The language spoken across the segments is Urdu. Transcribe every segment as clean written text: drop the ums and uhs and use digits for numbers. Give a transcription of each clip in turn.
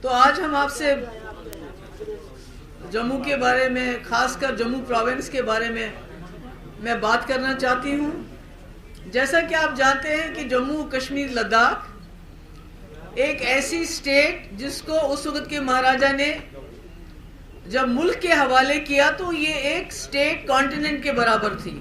تو آج ہم آپ سے جموں کے بارے میں، خاص کر جموں پروونس کے بارے میں بات کرنا چاہتی ہوں۔ جیسا کہ آپ جانتے ہیں کہ جموں کشمیر لداخ ایک ایسی سٹیٹ جس کو اس وقت کے مہاراجہ نے جب ملک کے حوالے کیا تو یہ ایک سٹیٹ کانٹیننٹ کے برابر تھی۔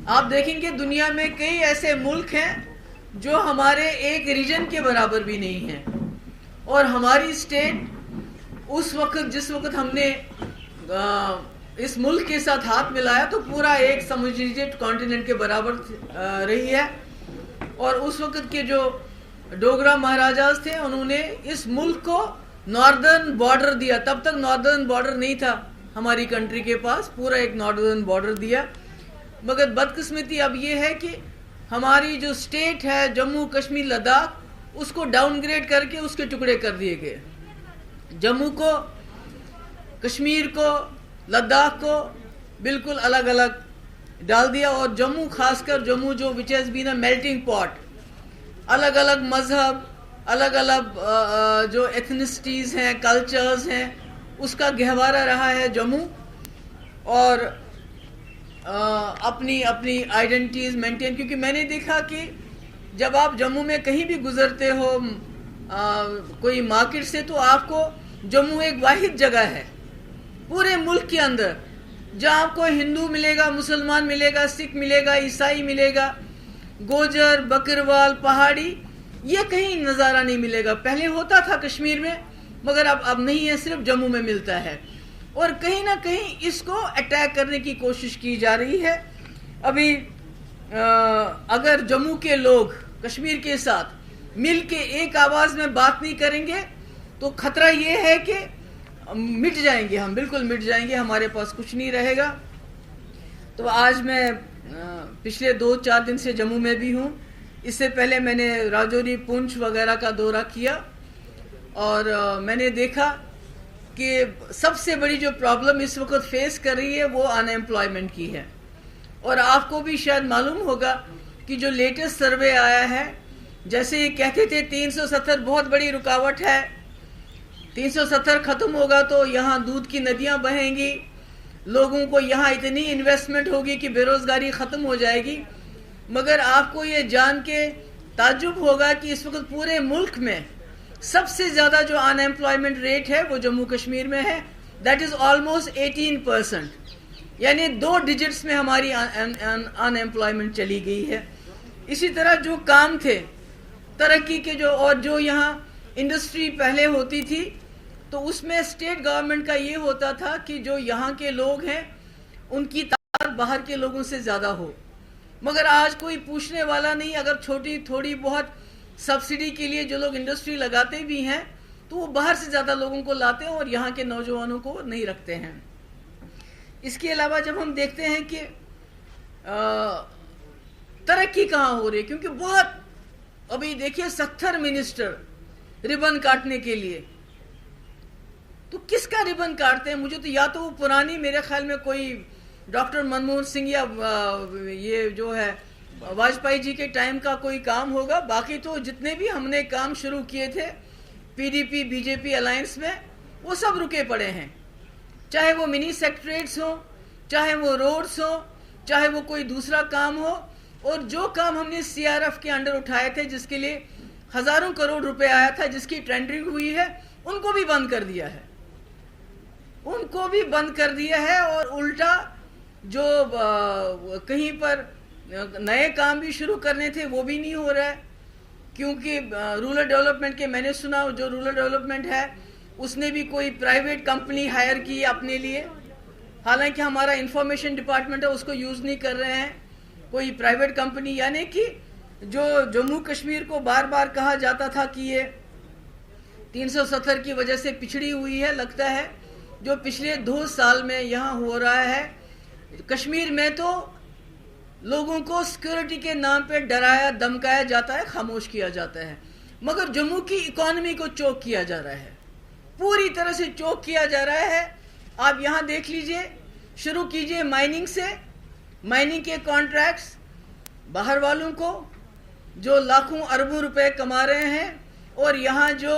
آپ دیکھیں گے دنیا میں کئی ایسے ملک ہیں جو ہمارے ایک ریجن کے برابر بھی نہیں ہیں، اور ہماری سٹیٹ اس وقت جس وقت ہم نے اس ملک کے ساتھ ہاتھ ملایا تو پورا ایک سمجھ لیجیے کانٹیننٹ کے برابر رہی ہے۔ اور اس وقت کے جو ڈوگرا مہاراجاز تھے انہوں نے اس ملک کو ناردرن بارڈر دیا۔ تب تک ناردرن بارڈر نہیں تھا ہماری کنٹری کے پاس، پورا ایک ناردرن بارڈر دیا۔ مگر بدقسمتی اب یہ ہے کہ ہماری جو سٹیٹ ہے جموں کشمیر لداخ، اس کو ڈاؤن گریڈ کر کے اس کے ٹکڑے کر دیے گئے۔ جموں کو، کشمیر کو، لداخ کو بالکل الگ الگ ڈال دیا، اور جموں خاص کر جموں جو which has been a melting پاٹ، الگ الگ مذہب، الگ الگ جو ایتھنسٹیز ہیں، کلچرز ہیں، اس کا گہوارہ رہا ہے جموں، اور اپنی اپنی آئیڈینٹیز مینٹین۔ کیونکہ میں نے دیکھا کہ جب آپ جموں میں کہیں بھی گزرتے ہو کوئی مارکیٹ سے، تو آپ کو جموں ایک واحد جگہ ہے پورے ملک کے اندر جہاں آپ کو ہندو ملے گا، مسلمان ملے گا، سکھ ملے گا، عیسائی ملے گا، گوجر، بکروال، پہاڑی، یہ کہیں نظارہ نہیں ملے گا۔ پہلے ہوتا تھا کشمیر میں، مگر اب نہیں ہے، صرف جموں میں ملتا ہے، اور کہیں نہ کہیں اس کو اٹیک کرنے کی کوشش کی جا رہی ہے۔ ابھی اگر جموں کے لوگ کشمیر کے ساتھ مل کے ایک آواز میں بات نہیں کریں گے تو خطرہ یہ ہے کہ مٹ جائیں گے، ہم بالکل مٹ جائیں گے، ہمارے پاس کچھ نہیں رہے گا۔ تو آج میں پچھلے 2-4 دن سے جموں میں بھی ہوں۔ اس سے پہلے میں نے راجوری، پونچھ وغیرہ کا دورہ کیا، اور میں نے دیکھا کہ سب سے بڑی جو پرابلم اس وقت فیس کر رہی ہے وہ ان ایمپلائمنٹ کی ہے۔ اور آپ کو بھی شاید معلوم ہوگا کہ جو لیٹسٹ سروے آیا ہے، جیسے یہ کہتے تھے 370 بہت بڑی رکاوٹ ہے، 370 ختم ہوگا تو یہاں دودھ کی ندیاں بہیں گی، لوگوں کو یہاں اتنی انویسٹمنٹ ہوگی کہ بے روزگاری ختم ہو جائے گی۔ مگر آپ کو یہ جان کے تعجب ہوگا کہ اس وقت پورے ملک میں سب سے زیادہ جو ان ایمپلائمنٹ ریٹ ہے وہ جموں کشمیر میں ہے، دیٹ از آلموسٹ 18%، یعنی 2 ڈیجٹس میں ہماری ان ایمپلائمنٹ چلی گئی ہے۔ اسی طرح جو کام تھے ترقی کے اور جو یہاں انڈسٹری پہلے ہوتی تھی، تو اس میں اسٹیٹ گورنمنٹ کا یہ ہوتا تھا کہ جو یہاں کے لوگ ہیں ان کی تعداد باہر کے لوگوں سے زیادہ ہو، مگر آج کوئی پوچھنے والا نہیں۔ اگر چھوٹی تھوڑی بہت سبسڈی کے لیے جو لوگ انڈسٹری لگاتے بھی ہیں تو وہ باہر سے زیادہ لوگوں کو لاتے ہیں اور یہاں کے نوجوانوں کو نہیں رکھتے ہیں۔ اس کے علاوہ جب ہم دیکھتے ہیں کہ ترقی کہاں ہو رہی ہے، کیونکہ بہت ابھی دیکھیے 70 منسٹر ربن کاٹنے کے لیے، تو کس کا ربن کاٹتے ہیں؟ مجھے تو یا تو وہ پرانی، میرے خیال میں کوئی ڈاکٹر منموہن سنگھ یا یہ جو ہے واجپئی جی کے ٹائم کا کوئی کام ہوگا، باقی تو جتنے بھی ہم نے کام شروع کیے تھے P D P B J P alliance میں وہ سب رکے پڑے ہیں، چاہے وہ منی سیکٹریٹس ہوں، چاہے وہ روڈز ہوں، چاہے وہ کوئی دوسرا کام ہو۔ اور جو کام ہم نے سی آر ایف کے انڈر اٹھائے تھے جس کے لیے ہزاروں کروڑ روپے آیا تھا، جس کی ٹینڈرنگ ہوئی ہے، ان کو بھی بند کر دیا ہے، ان کو بھی بند کر دیا ہے۔ اور الٹا جو کہیں پر نئے کام بھی شروع کرنے تھے وہ بھی نہیں ہو رہا ہے، کیونکہ رورل ڈیولپمنٹ کے میں نے سنا جو رورل ڈیولپمنٹ ہے اس نے بھی کوئی پرائیویٹ کمپنی ہائر کی اپنے لیے، حالانکہ ہمارا انفارمیشن ڈپارٹمنٹ ہے اس کو یوز نہیں کر رہے ہیں، کوئی پرائیویٹ کمپنی۔ یعنی کہ جو جموں کشمیر کو بار بار کہا جاتا تھا کہ یہ 370 کی وجہ سے پچھڑی ہوئی ہے، لگتا ہے جو پچھلے 2 سال میں یہاں ہو رہا ہے کشمیر میں، تو لوگوں کو سیکورٹی کے نام پہ ڈرایا دھمکایا جاتا ہے، خاموش کیا جاتا ہے، مگر جموں کی اکانومی کو چوک کیا جا رہا ہے، پوری طرح سے چوک کیا جا رہا ہے۔ آپ یہاں دیکھ لیجئے، شروع کیجئے مائننگ سے، مائننگ کے کانٹریکٹس باہر والوں کو جو لاکھوں اربوں روپے کما رہے ہیں، اور یہاں جو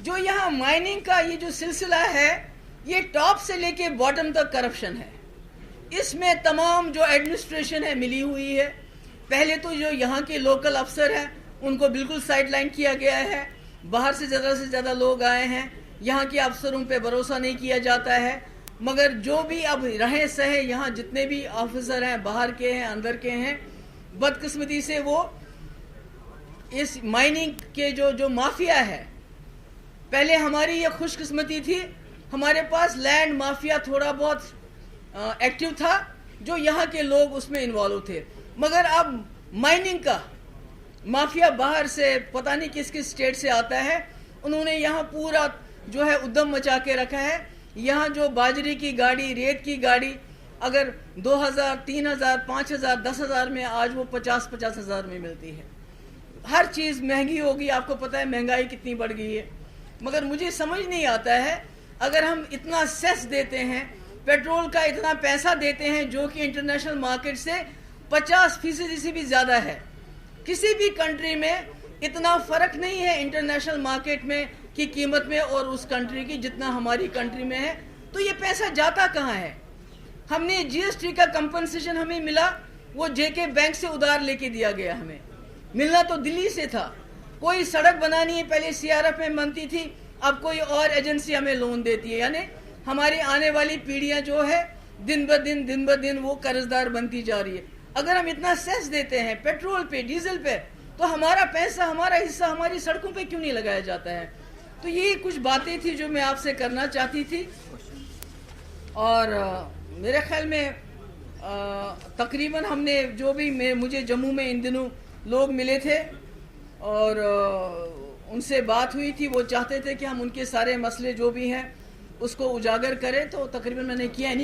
جو یہاں مائننگ کا یہ جو سلسلہ ہے یہ ٹاپ سے لے کے باٹم تک کرپشن ہے. اس میں تمام جو ایڈمنسٹریشن ہے ملی ہوئی ہے. پہلے تو جو یہاں کے لوکل افسر ہیں ان کو بالکل سائڈ لائن کیا گیا ہے. باہر سے زیادہ لوگ آئے ہیں. یہاں کے افسروں پہ بھروسہ نہیں کیا جاتا ہے. مگر جو بھی اب رہے سہے یہاں جتنے بھی آفیسر ہیں باہر کے ہیں اندر کے ہیں, بدقسمتی سے وہ اس مائننگ کے جو مافیا ہے, پہلے ہماری یہ خوش قسمتی تھی ہمارے پاس لینڈ مافیا تھوڑا بہت ایکٹیو تھا جو یہاں کے لوگ اس میں انوالو تھے. مگر اب مائننگ کا مافیا باہر سے پتہ نہیں کس کس اسٹیٹ سے آتا ہے. انہوں نے یہاں پورا جو ہے ادھم مچا کے رکھا ہے. یہاں جو باجری کی گاڑی, ریت کی گاڑی اگر 2000, 3000, 5000, 10,000 میں آج وہ 50,000 میں ملتی ہے. ہر چیز مہنگی ہوگی. آپ کو پتہ ہے مہنگائی کتنی بڑھ گئی ہے. مگر مجھے سمجھ نہیں آتا ہے اگر ہم اتنا سیس دیتے ہیں, پیٹرول کا اتنا پیسہ دیتے ہیں جو کہ انٹرنیشنل مارکیٹ سے 50% سے بھی زیادہ ہے. کسی بھی کنٹری میں اتنا فرق نہیں ہے انٹرنیشنل مارکیٹ میں کی قیمت میں اور اس کنٹری کی جتنا ہماری کنٹری میں ہے. تو یہ پیسہ جاتا کہاں ہے؟ ہم نے جی ایس ٹی کا کمپنسیشن ہمیں ملا, وہ جے کے بینک سے ادھار لے کے دیا گیا. ہمیں ملنا تو دلی سے تھا. کوئی سڑک بنانی ہے پہلے سی آر ایف میں بنتی تھی, اب کوئی اور ایجنسی ہمیں لون دیتی ہے. یعنی ہماری آنے والی پیڑھیاں جو ہے دن بدن وہ قرضدار بنتی جا رہی ہے. اگر ہم اتنا سیس دیتے ہیں پیٹرول پہ, ڈیزل پہ, تو ہمارا پیسہ, ہمارا حصہ ہماری سڑکوں پہ کیوں نہیں لگایا جاتا ہے؟ تو یہ کچھ باتیں تھی جو میں آپ سے کرنا چاہتی تھی. اور میرے خیال میں تقریباً ہم نے جو بھی مجھے جموں میں ان دنوں لوگ ملے تھے اور ان سے بات ہوئی تھی, وہ چاہتے تھے کہ ہم ان کے سارے مسئلے جو بھی ہیں اس کو اجاگر کریں, تو تقریباً میں نے کیا نہیں.